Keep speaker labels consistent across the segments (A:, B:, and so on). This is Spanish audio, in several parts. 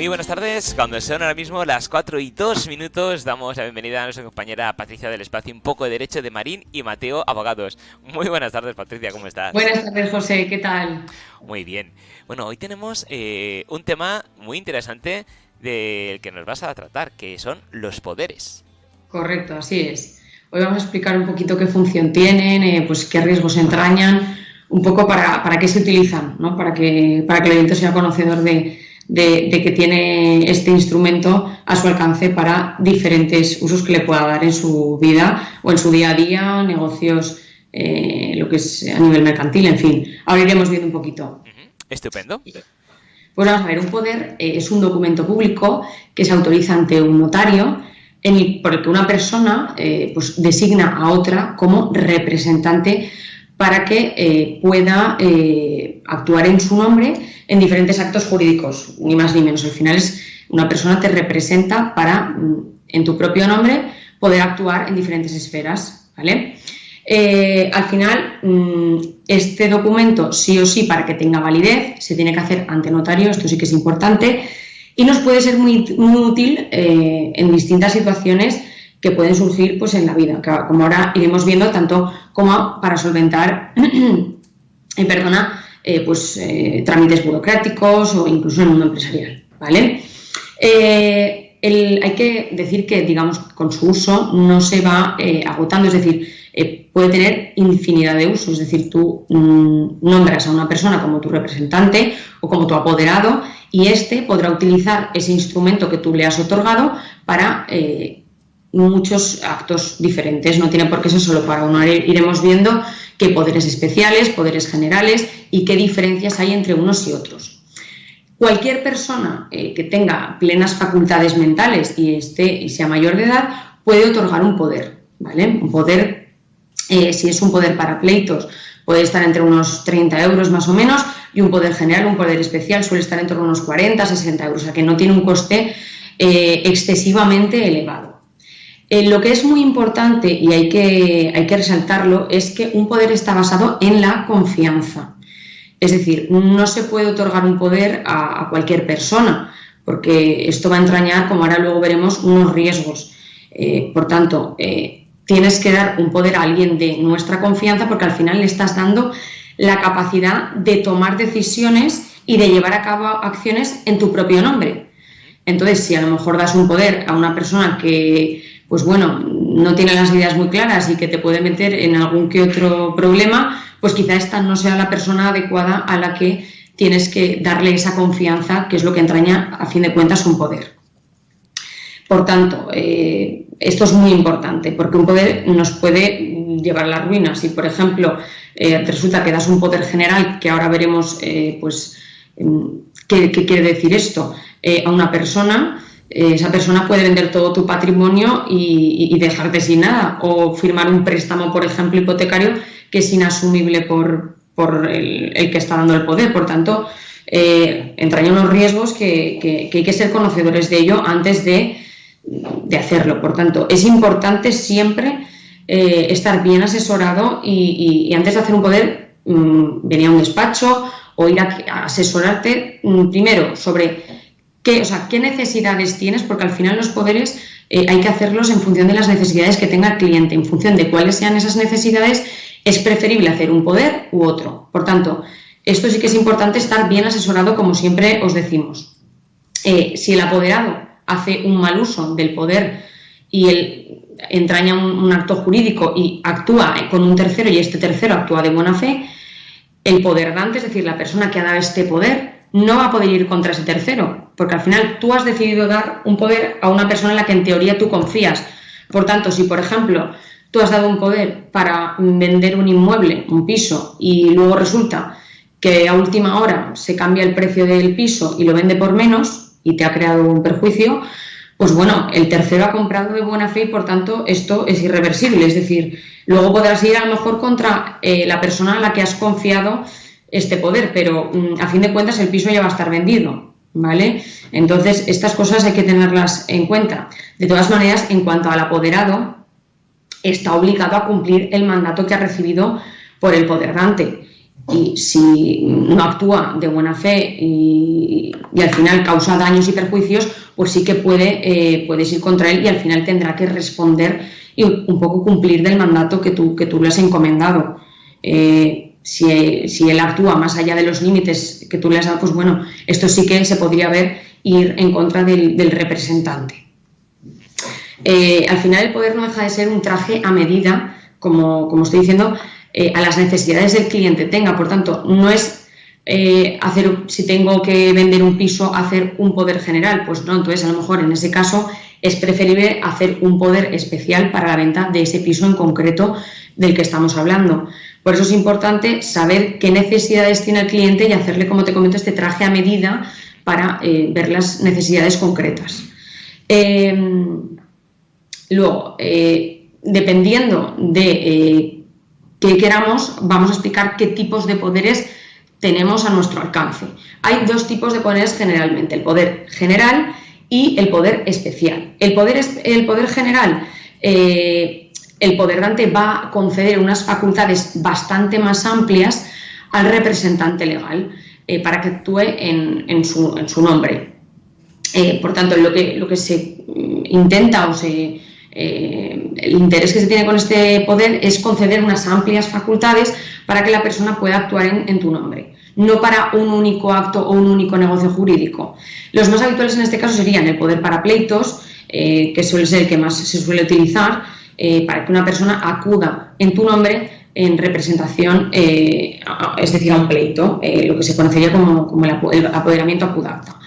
A: Muy buenas tardes, cuando son ahora mismo las 4:02, damos la bienvenida a nuestra compañera Patricia del Espacio Un Poco de Derecho de Marín y Mateo Abogados. Muy buenas tardes, Patricia, ¿cómo estás?
B: Buenas tardes, José, ¿qué tal?
A: Muy bien. Bueno, hoy tenemos un tema muy interesante del que nos vas a tratar, que son los poderes.
B: Correcto, así es. Hoy vamos a explicar un poquito qué función tienen, pues qué riesgos entrañan, un poco para qué se utilizan, ¿no? Para que el oyente sea conocedor de que tiene este instrumento a su alcance para diferentes usos que le pueda dar en su vida o en su día a día, negocios, lo que es a nivel mercantil, en fin. Ahora iremos viendo un poquito.
A: Estupendo.
B: Pues vamos a ver, un poder es un documento público que se autoriza ante un notario por el que una persona pues designa a otra como representante para que pueda actuar en su nombre en diferentes actos jurídicos, ni más ni menos. Al final es una persona te representa para, en tu propio nombre, poder actuar en diferentes esferas, ¿vale? Al final, este documento, sí o sí, para que tenga validez, se tiene que hacer ante notario, esto sí que es importante, y nos puede ser muy, muy útil en distintas situaciones que pueden surgir pues, en la vida, como ahora iremos viendo, tanto como para solventar trámites burocráticos o incluso en el mundo empresarial, ¿vale? Hay que decir que, digamos, con su uso no se va agotando, es decir, puede tener infinidad de usos, es decir, tú nombras a una persona como tu representante o como tu apoderado y éste podrá utilizar ese instrumento que tú le has otorgado para muchos actos diferentes, no tiene por qué ser solo para uno. Iremos viendo qué poderes especiales, poderes generales y qué diferencias hay entre unos y otros. Cualquier persona que tenga plenas facultades mentales y sea mayor de edad puede otorgar un poder, ¿vale? Un poder, si es un poder para pleitos, puede estar entre unos 30 euros más o menos, y un poder general, un poder especial, suele estar entre unos 40, 60 euros, o sea que no tiene un coste excesivamente elevado. Lo que es muy importante y hay que resaltarlo es que un poder está basado en la confianza. Es decir, no se puede otorgar un poder a cualquier persona, porque esto va a entrañar, como ahora luego veremos, unos riesgos. Por tanto, tienes que dar un poder a alguien de nuestra confianza porque al final le estás dando la capacidad de tomar decisiones y de llevar a cabo acciones en tu propio nombre. Entonces, si a lo mejor das un poder a una persona que, pues bueno, no tiene las ideas muy claras y que te puede meter en algún que otro problema, pues quizá esta no sea la persona adecuada a la que tienes que darle esa confianza, que es lo que entraña, a fin de cuentas, un poder. Por tanto, esto es muy importante, porque un poder nos puede llevar a la ruina. Si, por ejemplo, resulta que das un poder general, que ahora veremos qué quiere decir esto, a una persona, esa persona puede vender todo tu patrimonio y dejarte sin nada, o firmar un préstamo, por ejemplo, hipotecario, que es inasumible por el que está dando el poder. Por tanto, entraña unos riesgos que hay que ser conocedores de ello antes de hacerlo. Por tanto, es importante siempre estar bien asesorado y antes de hacer un poder, venir a un despacho o ir a asesorarte primero sobre qué necesidades tienes, porque al final los poderes hay que hacerlos en función de las necesidades que tenga el cliente. En función de cuáles sean esas necesidades, es preferible hacer un poder u otro. Por tanto, esto sí que es importante, estar bien asesorado, como siempre os decimos. Si el apoderado hace un mal uso del poder y él entraña un acto jurídico y actúa con un tercero y este tercero actúa de buena fe, el poderdante, es decir, la persona que ha dado este poder, no va a poder ir contra ese tercero, porque al final tú has decidido dar un poder a una persona en la que en teoría tú confías. Por tanto, si por ejemplo tú has dado un poder para vender un inmueble, un piso, y luego resulta que a última hora se cambia el precio del piso y lo vende por menos y te ha creado un perjuicio, pues bueno, el tercero ha comprado de buena fe y por tanto esto es irreversible. Es decir, luego podrás ir a lo mejor contra la persona a la que has confiado este poder, pero a fin de cuentas el piso ya va a estar vendido, ¿vale? Entonces, estas cosas hay que tenerlas en cuenta. De todas maneras, en cuanto al apoderado, está obligado a cumplir el mandato que ha recibido por el poderdante. y si no actúa de buena fe y al final causa daños y perjuicios, pues sí que puedes ir contra él y al final tendrá que responder y un poco cumplir del mandato que tú le has encomendado. Si él actúa más allá de los límites que tú le has dado, pues bueno, esto sí que se podría ver ir en contra del representante. Al final el poder no deja de ser un traje a medida, como estoy diciendo, a las necesidades del cliente tenga. Por tanto, no es si tengo que vender un piso, hacer un poder general, pues no. Entonces, a lo mejor en ese caso es preferible hacer un poder especial para la venta de ese piso en concreto del que estamos hablando. Por eso es importante saber qué necesidades tiene el cliente y hacerle, como te comento, este traje a medida para ver las necesidades concretas. Luego, dependiendo de qué queramos, vamos a explicar qué tipos de poderes tenemos a nuestro alcance. Hay dos tipos de poderes generalmente, el poder general y el poder especial. El poder general, el poder dante va a conceder unas facultades bastante más amplias al representante legal para que actúe en su nombre. Por tanto, lo que se intenta el interés que se tiene con este poder es conceder unas amplias facultades para que la persona pueda actuar en tu nombre, no para un único acto o un único negocio jurídico. Los más habituales en este caso serían el poder para pleitos, que suele ser el que más se suele utilizar, para que una persona acuda en tu nombre en representación, es decir, a un pleito, lo que se conocería como el apoderamiento acudacta.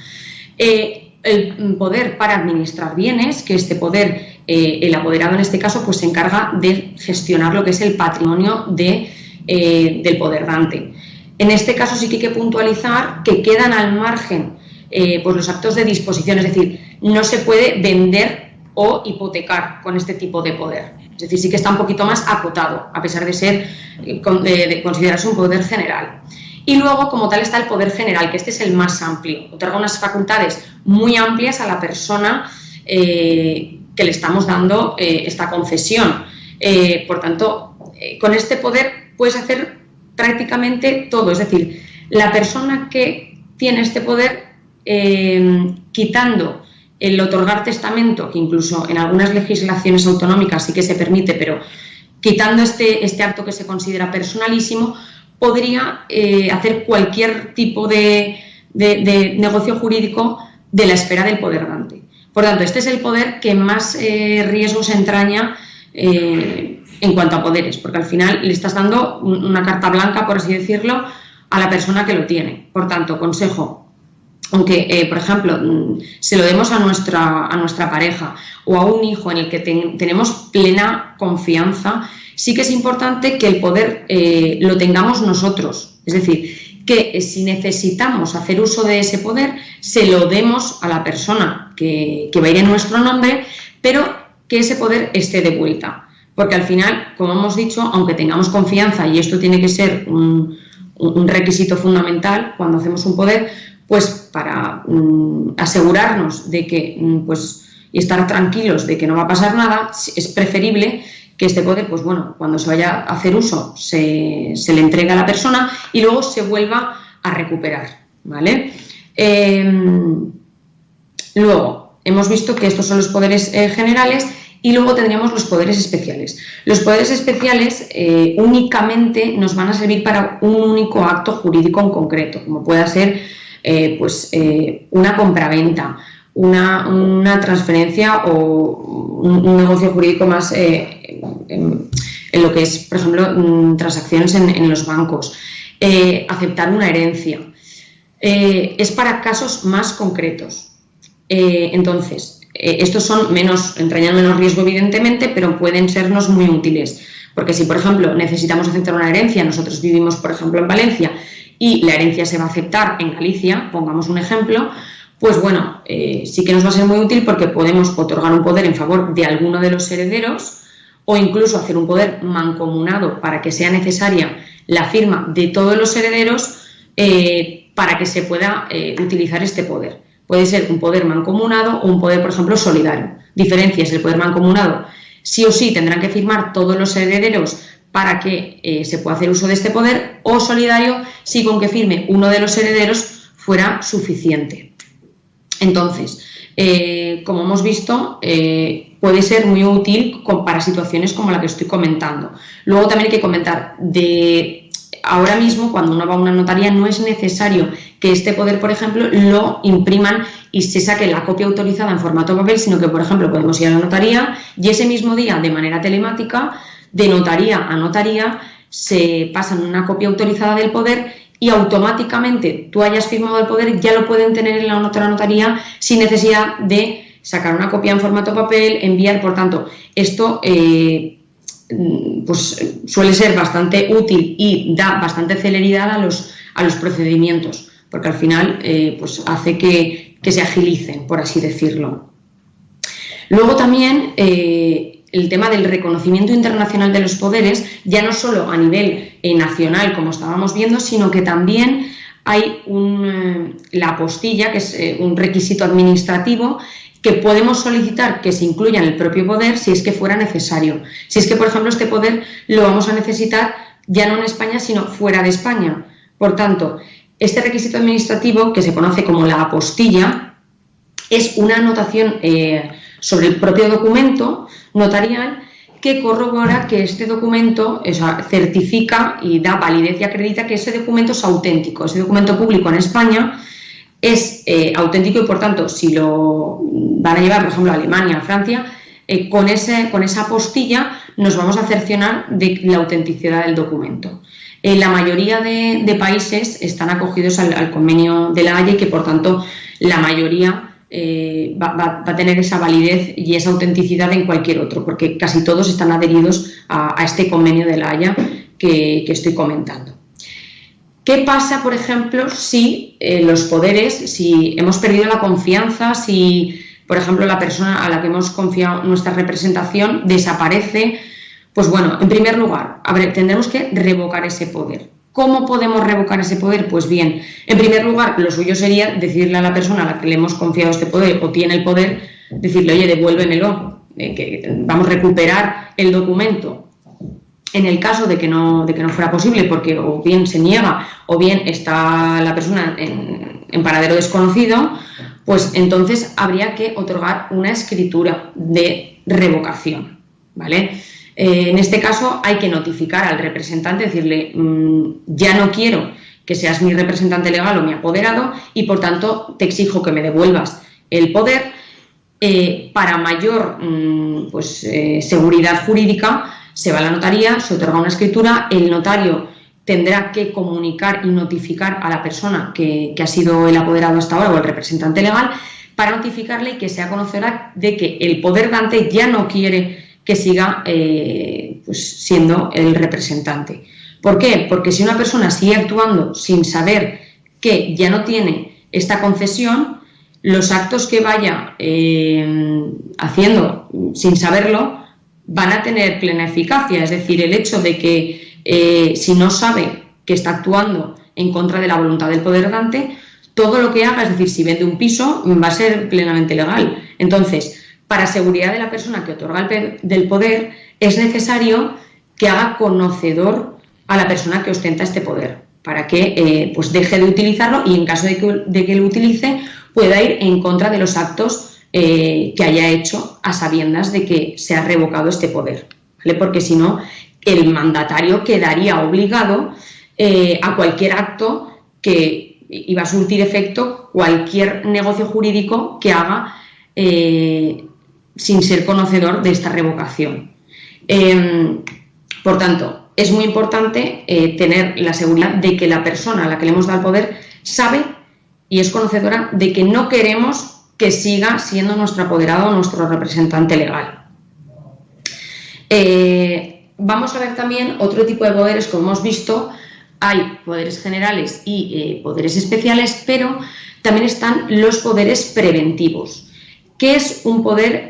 B: El poder para administrar bienes, que este poder, el apoderado en este caso, pues se encarga de gestionar lo que es el patrimonio del poder dante. En este caso sí que hay que puntualizar que quedan al margen pues los actos de disposición, es decir, no se puede vender o hipotecar con este tipo de poder. Es decir, sí que está un poquito más acotado, a pesar de ser de considerarse un poder general. Y luego, como tal, está el poder general, que este es el más amplio. Otorga unas facultades muy amplias a la persona que le estamos dando esta concesión. Por tanto, con este poder puedes hacer prácticamente todo. Es decir, la persona que tiene este poder, quitando el otorgar testamento, que incluso en algunas legislaciones autonómicas sí que se permite, pero quitando este acto que se considera personalísimo, podría hacer cualquier tipo de negocio jurídico de la esfera del poder dante. Por tanto, este es el poder que más riesgos entraña en cuanto a poderes, porque al final le estás dando una carta blanca, por así decirlo, a la persona que lo tiene. Por tanto, consejo, aunque, por ejemplo, se lo demos a nuestra pareja o a un hijo en el que tenemos plena confianza, sí que es importante que el poder lo tengamos nosotros. Es decir, que si necesitamos hacer uso de ese poder, se lo demos a la persona que va a ir en nuestro nombre, pero que ese poder esté de vuelta. Porque al final, como hemos dicho, aunque tengamos confianza, y esto tiene que ser un requisito fundamental cuando hacemos un poder, pues para asegurarnos de que, y estar tranquilos de que no va a pasar nada, es preferible que este poder, pues bueno, cuando se vaya a hacer uso, se le entregue a la persona y luego se vuelva a recuperar, ¿vale? Luego, hemos visto que estos son los poderes generales y luego tendríamos los poderes especiales. Los poderes especiales únicamente nos van a servir para un único acto jurídico en concreto, como pueda ser una compraventa, una transferencia o un negocio jurídico más en lo que es, por ejemplo, transacciones en los bancos, aceptar una herencia. Es para casos más concretos. Entonces, estos entrañan menos riesgo, evidentemente, pero pueden sernos muy útiles. Porque si, por ejemplo, necesitamos aceptar una herencia, nosotros vivimos, por ejemplo, en Valencia, y la herencia se va a aceptar en Galicia, pongamos un ejemplo, pues bueno, sí que nos va a ser muy útil porque podemos otorgar un poder en favor de alguno de los herederos o incluso hacer un poder mancomunado para que sea necesaria la firma de todos los herederos para que se pueda utilizar este poder. Puede ser un poder mancomunado o un poder, por ejemplo, solidario. Diferencias: el poder mancomunado sí o sí tendrán que firmar todos los herederos para que se pueda hacer uso de este poder, o solidario si con que firme uno de los herederos fuera suficiente. Entonces, como hemos visto, puede ser muy útil para situaciones como la que estoy comentando. Luego también hay que comentar ahora mismo, cuando uno va a una notaría, no es necesario que este poder, por ejemplo, lo impriman y se saque la copia autorizada en formato papel, sino que, por ejemplo, podemos ir a la notaría y ese mismo día, de manera telemática, de notaría a notaría, se pasan una copia autorizada del poder y automáticamente tú hayas firmado el poder, ya lo pueden tener en la otra notaría sin necesidad de sacar una copia en formato papel, enviar. Por tanto, esto pues suele ser bastante útil y da bastante celeridad a los procedimientos, porque al final pues hace que se agilicen, por así decirlo. Luego también el tema del reconocimiento internacional de los poderes, ya no solo a nivel nacional, como estábamos viendo, sino que también hay la apostilla, que es un requisito administrativo que podemos solicitar que se incluya en el propio poder si es que fuera necesario. Si es que, por ejemplo, este poder lo vamos a necesitar ya no en España, sino fuera de España. Por tanto, este requisito administrativo, que se conoce como la apostilla, es una anotación sobre el propio documento notarial que corrobora que este documento, o sea, certifica y da validez y acredita que ese documento es auténtico. Ese documento público en España es auténtico y, por tanto, si lo van a llevar, por ejemplo, a Alemania, a Francia, con esa apostilla nos vamos a cerciorar de la autenticidad del documento. La mayoría de países están acogidos al convenio de La Haya y que, por tanto, la mayoría va a tener esa validez y esa autenticidad en cualquier otro, porque casi todos están adheridos a este convenio de La Haya que estoy comentando. ¿Qué pasa, por ejemplo, si los poderes, si hemos perdido la confianza, si, por ejemplo, la persona a la que hemos confiado nuestra representación desaparece? Pues bueno, en primer lugar, tendremos que revocar ese poder. ¿Cómo podemos revocar ese poder? Pues bien, en primer lugar, lo suyo sería decirle a la persona a la que le hemos confiado este poder o tiene el poder, decirle, oye, devuélvemelo, que vamos a recuperar el documento. En el caso de que no fuera posible, porque o bien se niega o bien está la persona en paradero desconocido, pues entonces habría que otorgar una escritura de revocación, ¿vale? En este caso hay que notificar al representante, decirle, ya no quiero que seas mi representante legal o mi apoderado y, por tanto, te exijo que me devuelvas el poder. Para mayor seguridad jurídica, se va a la notaría, se otorga una escritura, el notario tendrá que comunicar y notificar a la persona que ha sido el apoderado hasta ahora o el representante legal para notificarle y que sea conocedora de que el poder dante ya no quiere que siga siendo el representante. ¿Por qué? Porque si una persona sigue actuando sin saber que ya no tiene esta concesión, los actos que vaya haciendo sin saberlo van a tener plena eficacia. Es decir, el hecho de que si no sabe que está actuando en contra de la voluntad del poder dante, todo lo que haga, es decir, si vende un piso, va a ser plenamente legal. Entonces, para seguridad de la persona que otorga del poder, es necesario que haga conocedor a la persona que ostenta este poder, para que deje de utilizarlo y, en caso de que lo utilice, pueda ir en contra de los actos que haya hecho a sabiendas de que se ha revocado este poder, ¿vale? Porque si no, el mandatario quedaría obligado a cualquier acto que iba a surtir efecto, cualquier negocio jurídico que haga sin ser conocedor de esta revocación. Por tanto, es muy importante tener la seguridad de que la persona a la que le hemos dado el poder sabe y es conocedora de que no queremos que siga siendo nuestro apoderado o nuestro representante legal. Vamos a ver también otro tipo de poderes. Como hemos visto, hay poderes generales y poderes especiales, pero también están los poderes preventivos. ¿Qué es un poder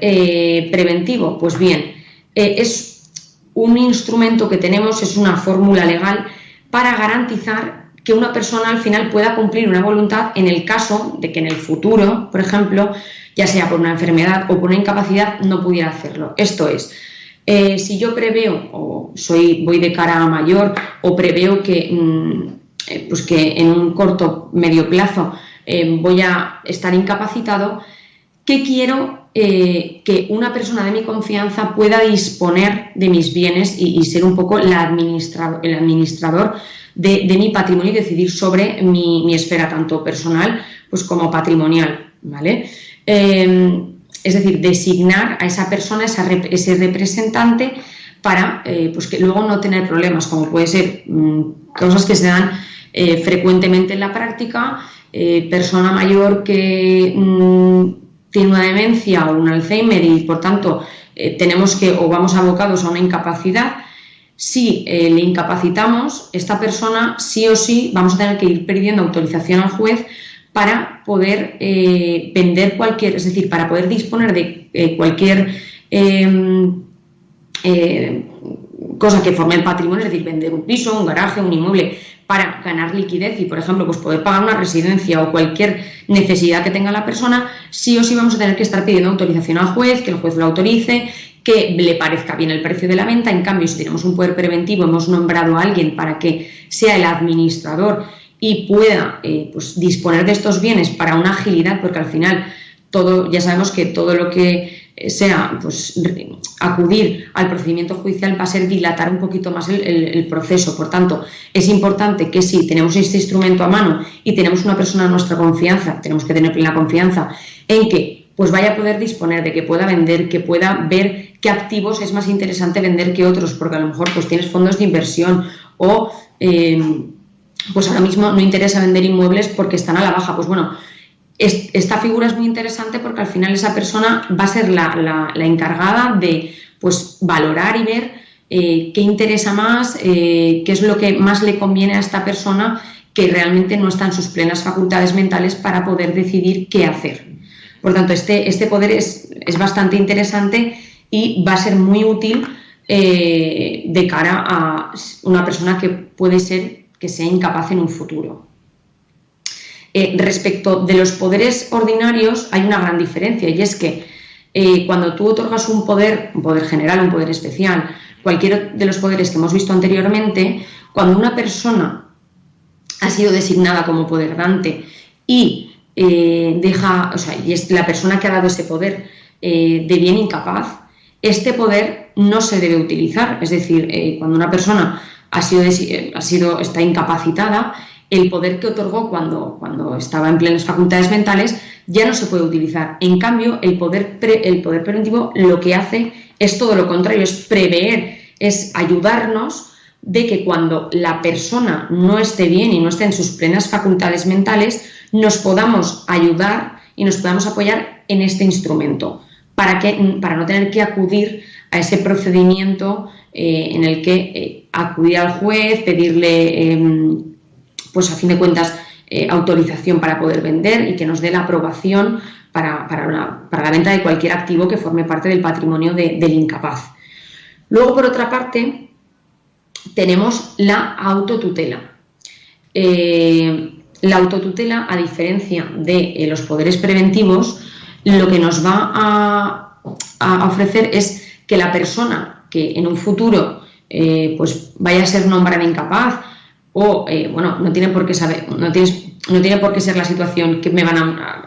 B: preventivo? Pues bien, es un instrumento que tenemos, es una fórmula legal para garantizar que una persona al final pueda cumplir una voluntad en el caso de que en el futuro, por ejemplo, ya sea por una enfermedad o por una incapacidad, no pudiera hacerlo. Esto es, Si yo preveo o voy de cara a mayor o preveo que, pues que en un corto medio plazo voy a estar incapacitado, ¿qué quiero? Que una persona de mi confianza pueda disponer de mis bienes y ser un poco el administrador de mi patrimonio y decidir sobre mi esfera tanto personal pues como patrimonial, ¿vale? Es decir, designar a esa persona, ese representante para pues que luego no tener problemas, como puede ser cosas que se dan frecuentemente en la práctica, persona mayor que tiene una demencia o un Alzheimer y por tanto tenemos que o vamos abocados a una incapacidad. Si le incapacitamos, esta persona sí o sí vamos a tener que ir pidiendo autorización al juez para poder vender cualquier, es decir, para poder disponer de cualquier cosa que forme el patrimonio, es decir, vender un piso, un garaje, un inmueble, para ganar liquidez y, por ejemplo, pues poder pagar una residencia o cualquier necesidad que tenga la persona, sí o sí vamos a tener que estar pidiendo autorización al juez, que el juez lo autorice, que le parezca bien el precio de la venta. En cambio, si tenemos un poder preventivo, hemos nombrado a alguien para que sea el administrador y pueda pues disponer de estos bienes para una agilidad, porque al final ya sabemos que todo lo que sea pues acudir al procedimiento judicial va a ser dilatar un poquito más el proceso. Por tanto, es importante que si tenemos este instrumento a mano y tenemos una persona de nuestra confianza, tenemos que tener plena confianza en que pues vaya a poder disponer, de que pueda vender, que pueda ver qué activos es más interesante vender que otros, porque a lo mejor pues tienes fondos de inversión o pues ahora mismo no interesa vender inmuebles porque están a la baja. Pues bueno, esta figura es muy interesante porque al final esa persona va a ser la encargada de pues valorar y ver qué interesa más, qué es lo que más le conviene a esta persona que realmente no está en sus plenas facultades mentales para poder decidir qué hacer. Por tanto, este poder es bastante interesante y va a ser muy útil de cara a una persona que puede ser que sea incapaz en un futuro. Respecto de los poderes ordinarios hay una gran diferencia, y es que cuando tú otorgas un poder general, un poder especial, cualquier de los poderes que hemos visto anteriormente, cuando una persona ha sido designada como poder dante y y es la persona que ha dado ese poder de bien incapaz, este poder no se debe utilizar. Es decir, cuando una persona está incapacitada, el poder que otorgó cuando estaba en plenas facultades mentales ya no se puede utilizar. En cambio, el poder preventivo lo que hace es todo lo contrario, es prever, es ayudarnos de que cuando la persona no esté bien y no esté en sus plenas facultades mentales, nos podamos ayudar y nos podamos apoyar en este instrumento para no tener que acudir a ese procedimiento en el que acudir al juez, pedirle pues a fin de cuentas autorización para poder vender y que nos dé la aprobación para la venta de cualquier activo que forme parte del patrimonio del incapaz. Luego, por otra parte, tenemos la autotutela. La autotutela, a diferencia de los poderes preventivos, lo que nos va a ofrecer es que la persona que en un futuro pues vaya a ser nombrada incapaz o no tiene por qué ser la situación que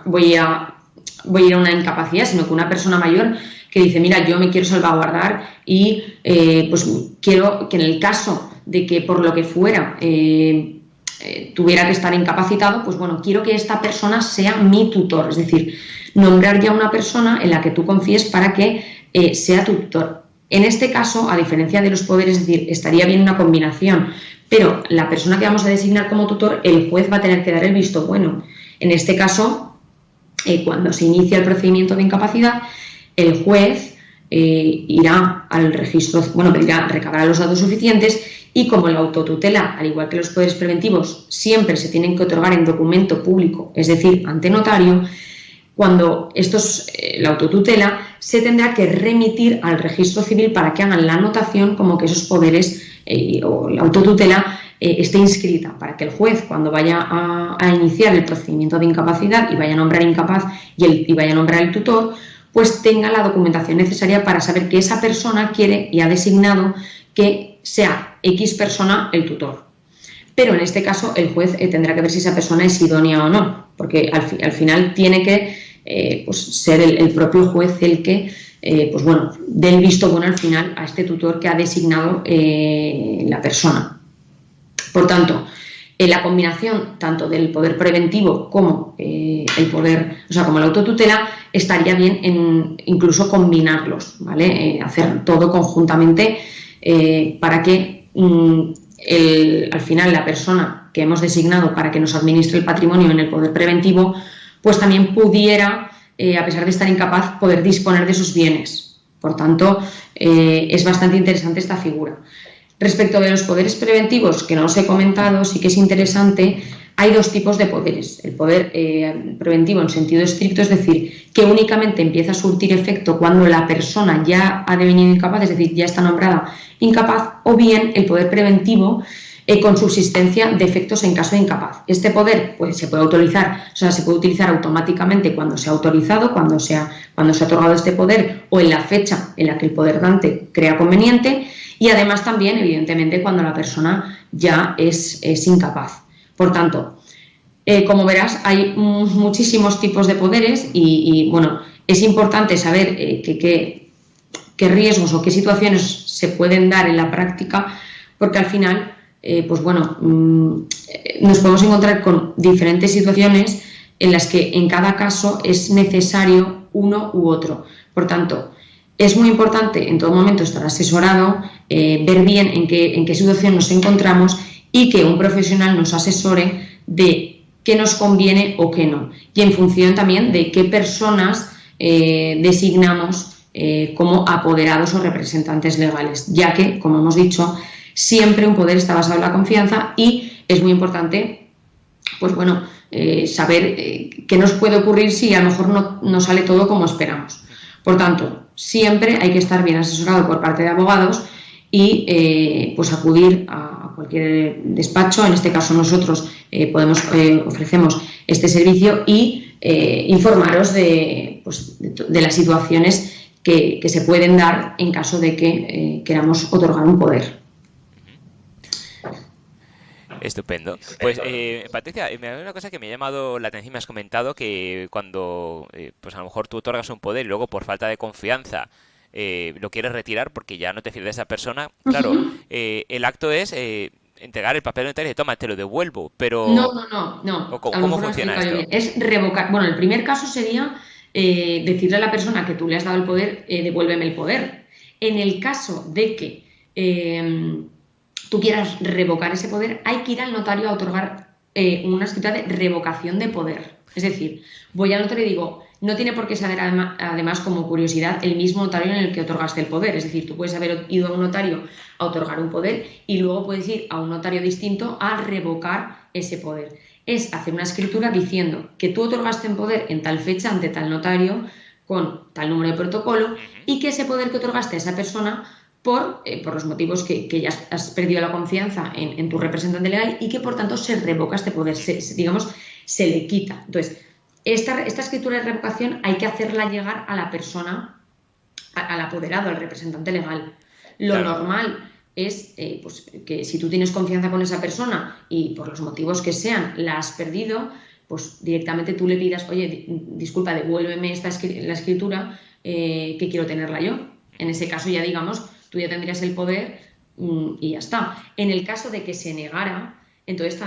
B: voy a ir a una incapacidad, sino que una persona mayor que dice, mira, yo me quiero salvaguardar y pues quiero que en el caso de que por lo que fuera tuviera que estar incapacitado, pues bueno, quiero que esta persona sea mi tutor, es decir, nombrar ya una persona en la que tú confíes para que sea tu tutor. En este caso, a diferencia de los poderes, es decir, estaría bien una combinación, pero la persona que vamos a designar como tutor, el juez va a tener que dar el visto bueno. En este caso, cuando se inicia el procedimiento de incapacidad, el juez irá al registro, recabará los datos suficientes y como la autotutela, al igual que los poderes preventivos, siempre se tienen que otorgar en documento público, es decir, ante notario, cuando la autotutela se tendrá que remitir al registro civil para que hagan la anotación como que esos poderes o la autotutela esté inscrita, para que el juez, cuando vaya a iniciar el procedimiento de incapacidad y vaya a nombrar incapaz y vaya a nombrar el tutor, pues tenga la documentación necesaria para saber que esa persona quiere y ha designado que sea X persona el tutor. Pero en este caso el juez tendrá que ver si esa persona es idónea o no, porque al final tiene que pues ser el propio juez el que pues bueno, dé el visto bueno al final a este tutor que ha designado la persona. Por tanto, la combinación tanto del poder preventivo como el poder, o sea, como la autotutela, estaría bien en incluso combinarlos, ¿vale? Hacer todo conjuntamente para que al final la persona que hemos designado para que nos administre el patrimonio en el poder preventivo, pues también pudiera, a pesar de estar incapaz, poder disponer de sus bienes. Por tanto, es bastante interesante esta figura. Respecto de los poderes preventivos, que no os he comentado, sí que es interesante, hay dos tipos de poderes. El poder preventivo en sentido estricto, es decir, que únicamente empieza a surtir efecto cuando la persona ya ha devenido incapaz, es decir, ya está nombrada incapaz, o bien el poder preventivo con subsistencia de efectos en caso de incapaz. Este poder pues, se puede utilizar automáticamente cuando se ha autorizado, cuando se ha otorgado este poder o en la fecha en la que el poder dante crea conveniente, y además también, evidentemente, cuando la persona ya es incapaz. Por tanto, como verás, hay muchísimos tipos de poderes y bueno, es importante saber qué riesgos o qué situaciones se pueden dar en la práctica, porque al final, pues bueno, nos podemos encontrar con diferentes situaciones en las que en cada caso es necesario uno u otro. Por tanto, es muy importante en todo momento estar asesorado, ver bien en qué situación nos encontramos y que un profesional nos asesore de qué nos conviene o qué no. Y en función también de qué personas designamos como apoderados o representantes legales, ya que, como hemos dicho, siempre un poder está basado en la confianza y es muy importante, pues bueno, saber qué nos puede ocurrir si a lo mejor no sale todo como esperamos. Por tanto, siempre hay que estar bien asesorado por parte de abogados y pues acudir a cualquier despacho. En este caso nosotros ofrecemos este servicio y informaros de las situaciones que se pueden dar en caso de que queramos otorgar un poder.
A: Estupendo. Pues Patricia, hay una cosa que me ha llamado la atención. Me has comentado que cuando pues a lo mejor tú otorgas un poder y luego por falta de confianza lo quieres retirar porque ya no te fías de esa persona, claro, el acto es entregar el papel notario y toma, te lo devuelvo, pero...
B: No.
A: ¿Cómo funciona esto?
B: Es revocar. Bueno, el primer caso sería decirle a la persona que tú le has dado el poder, devuélveme el poder. En el caso de que tú quieras revocar ese poder, hay que ir al notario a otorgar una escritura de revocación de poder. Es decir, voy al notario y digo, no tiene por qué saber además como curiosidad el mismo notario en el que otorgaste el poder. Es decir, tú puedes haber ido a un notario a otorgar un poder y luego puedes ir a un notario distinto a revocar ese poder. Es hacer una escritura diciendo que tú otorgaste un poder en tal fecha ante tal notario con tal número de protocolo y que ese poder que otorgaste a esa persona por los motivos que ya has perdido la confianza en tu representante legal y que por tanto se revoca este poder, se le quita. Entonces, esta escritura de revocación hay que hacerla llegar a la persona, al apoderado, al representante legal. Lo normal es pues, que si tú tienes confianza con esa persona y por los motivos que sean la has perdido, pues directamente tú le pidas, oye, disculpa, devuélveme la escritura que quiero tenerla yo. En ese caso ya digamos, tú ya tendrías el poder y ya está. En el caso de que se negara, entonces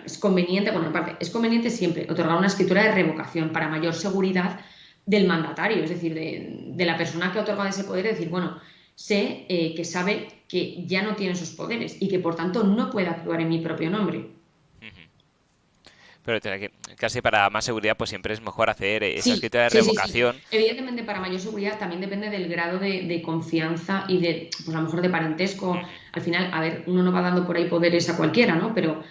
B: es conveniente, bueno, en parte, es conveniente siempre otorgar una escritura de revocación para mayor seguridad del mandatario, es decir, de la persona que ha otorgado ese poder, es decir, bueno, sé que sabe que ya no tiene esos poderes y que por tanto no puede actuar en mi propio nombre.
A: Pero casi para más seguridad pues siempre es mejor hacer esa escritura de revocación.
B: Sí. Evidentemente para mayor seguridad también depende del grado de confianza y de, pues a lo mejor de parentesco. Al final, a ver, uno no va dando por ahí poderes a cualquiera, ¿no? Pero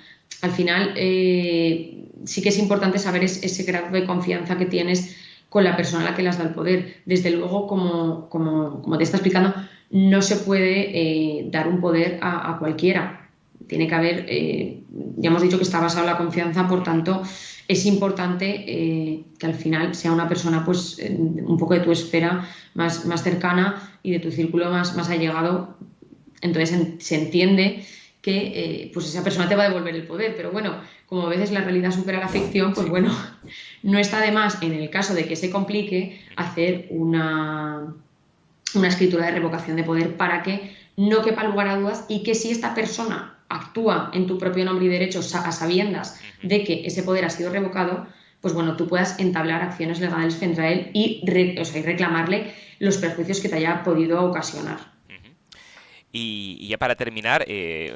B: al final sí que es importante saber ese grado de confianza que tienes con la persona a la que le has dado el poder. Desde luego, como te está explicando, no se puede dar un poder a cualquiera. Tiene que haber, ya hemos dicho que está basado en la confianza, por tanto, es importante que al final sea una persona pues un poco de tu esfera más cercana y de tu círculo más allegado. Entonces se entiende que pues esa persona te va a devolver el poder, pero bueno, como a veces la realidad supera la ficción, pues
A: Sí.
B: bueno, no está de más en el caso de que se complique hacer una escritura de revocación de poder para que no quepa lugar a dudas y que si esta persona actúa en tu propio nombre y derecho a sabiendas
A: Ujú.
B: de que ese poder ha sido revocado, pues bueno, tú puedas entablar acciones legales contra él o sea, y reclamarle los perjuicios que te haya podido ocasionar.
A: Ujú. Y ya para terminar,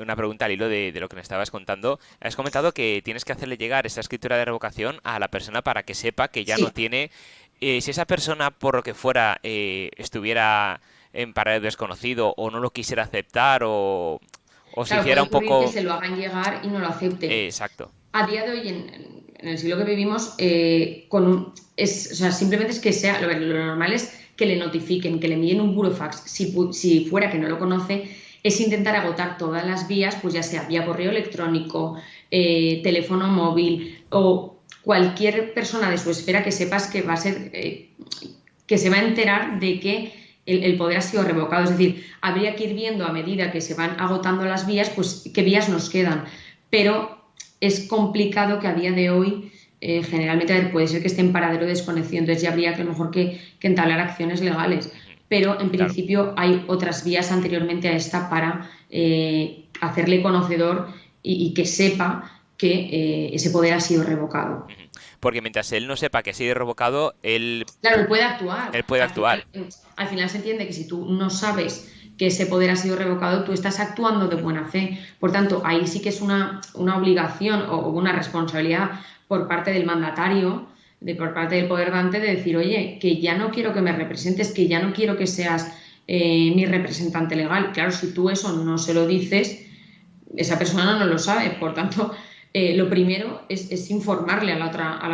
A: una pregunta al hilo de lo que me estabas contando. Has comentado que tienes que hacerle llegar esa escritura de revocación a la persona para que sepa que ya no
B: Sí,
A: tiene... si esa persona, por lo que fuera, estuviera en paradero desconocido o no lo quisiera aceptar o se
B: claro,
A: hiciera
B: puede
A: un
B: ocurrir que
A: poco...
B: se lo hagan llegar y no lo acepte.
A: exacto.
B: A día de hoy, en el siglo que vivimos, o sea, simplemente es que sea, lo normal es que le notifiquen, que le envíen un burofax. Si fuera que no lo conoce, es intentar agotar todas las vías, pues ya sea vía correo electrónico, teléfono móvil o cualquier persona de su esfera que sepas que va a ser, que se va a enterar de que el poder ha sido revocado. Es decir, habría que ir viendo a medida que se van agotando las vías, pues qué vías nos quedan. Pero es complicado que a día de hoy, generalmente, a ver, puede ser que esté en paradero desconocido, entonces ya habría que a lo mejor que entablar acciones legales.
A: Ujú.
B: Pero en
A: Claro.
B: principio hay otras vías anteriormente a esta para hacerle conocedor y que sepa que ese poder ha sido revocado.
A: Ujú. Porque mientras él no sepa que ha sido revocado,
B: Claro, él puede actuar.
A: él puede actuar.
B: Al final se entiende que si tú no sabes que ese poder ha sido revocado, tú estás actuando de buena fe. Por tanto, ahí sí que es una obligación o una responsabilidad por parte del mandatario, por parte del poder dante, de decir, oye, que ya no quiero que me representes, que ya no quiero que seas mi representante legal. Claro, si tú eso no se lo dices, esa persona no lo sabe. Por tanto, lo primero es informarle a la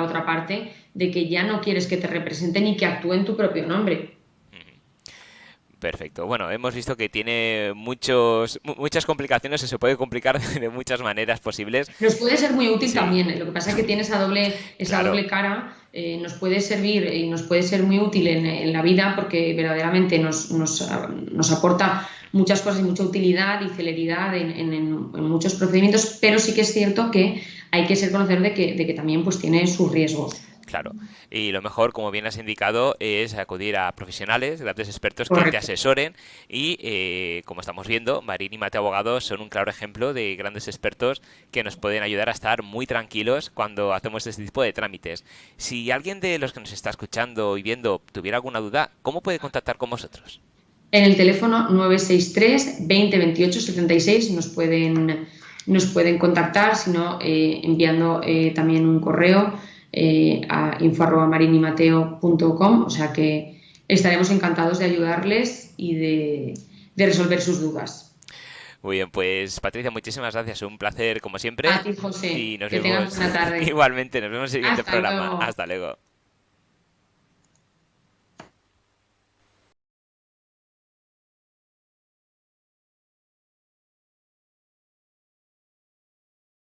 B: otra parte de que ya no quieres que te representen y que actúe en tu propio nombre.
A: Perfecto. Bueno, hemos visto que tiene muchas complicaciones y se puede complicar de muchas maneras posibles.
B: Nos puede ser muy útil
A: Sí,
B: también. Lo que pasa es que tiene esa
A: claro.
B: doble cara, nos puede servir y nos puede ser muy útil en la vida porque verdaderamente nos aporta muchas cosas y mucha utilidad y celeridad en muchos procedimientos, pero sí que es cierto que hay que ser conocedor de que también pues, tiene sus riesgos.
A: Claro. Y lo mejor, como bien has indicado, es acudir a profesionales, grandes expertos que te
B: Correcto.
A: asesoren y, como estamos viendo, Marín y Mateo Abogados son un claro ejemplo de grandes expertos que nos pueden ayudar a estar muy tranquilos cuando hacemos este tipo de trámites. Si alguien de los que nos está escuchando y viendo tuviera alguna duda, ¿cómo puede contactar con vosotros?
B: En el teléfono 963 20 28 76 nos pueden contactar, sino enviando también un correo a info@marinimateo.com, o sea que estaremos encantados de ayudarles y de resolver sus dudas.
A: Muy bien, pues Patricia, muchísimas gracias. Un placer como
B: A
A: siempre
B: ti, José,
A: y nos
B: que tengas
A: vemos
B: buena tarde.
A: igualmente. Nos vemos en el siguiente
B: Hasta
A: programa.
B: luego.
A: Hasta luego.